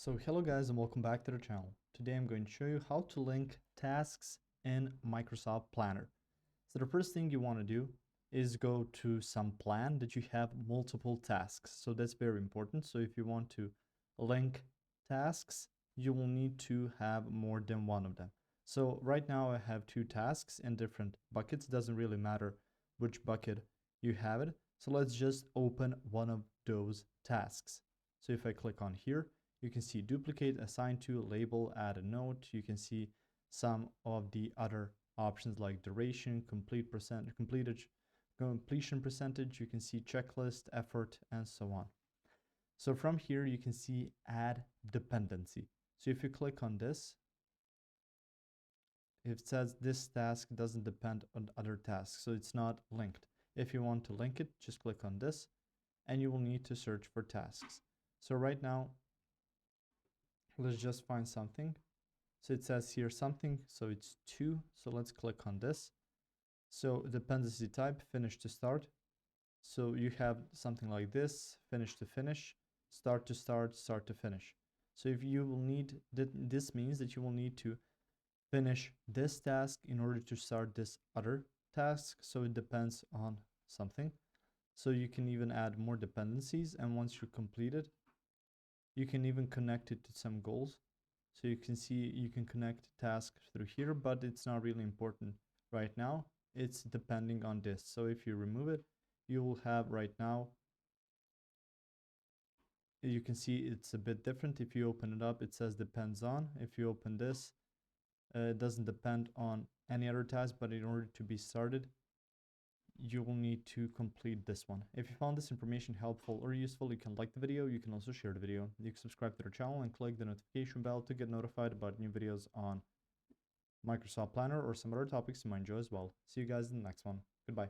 So hello guys and welcome back to the channel. Today I'm going to show you how to link tasks in Microsoft Planner. So the first thing you want to do is go to some plan that you have multiple tasks. So that's very important. So if you want to link tasks, you will need to have more than one of them. So right now I have two tasks in different buckets. Doesn't really matter which bucket you have it. So let's just open one of those tasks. So if I click on here, you can see duplicate, assign to, label, add a note. You can see some of the other options like duration, completion percentage. You can see checklist, effort, and so on. So from here, you can see add dependency. So if you click on this, it says this task doesn't depend on other tasks, so it's not linked. If you want to link it, just click on this, and you will need to search for tasks. So right now, let's just find something. So it says here something, so it's 2. So let's click on this. So dependency type, finish to start. So you have something like this, finish to finish, start to start, start to finish. So if you will need, this means that you will need to finish this task in order to start this other task. So it depends on something. So you can even add more dependencies, and once you complete it, you can even connect it to some goals. So you can see you can connect tasks through here, but it's not really important right now. It's depending on this. So if you remove it, you will have right now, you can see it's a bit different. If you open it up, it says depends on. If you open this, it doesn't depend on any other task, but in order to be started, you will need to complete this one. If you found this information helpful or useful, you can like the video. You can also share the video. You can subscribe to the channel and click the notification bell to get notified about new videos on Microsoft Planner or some other topics you might enjoy as well. See you guys in the next one. Goodbye.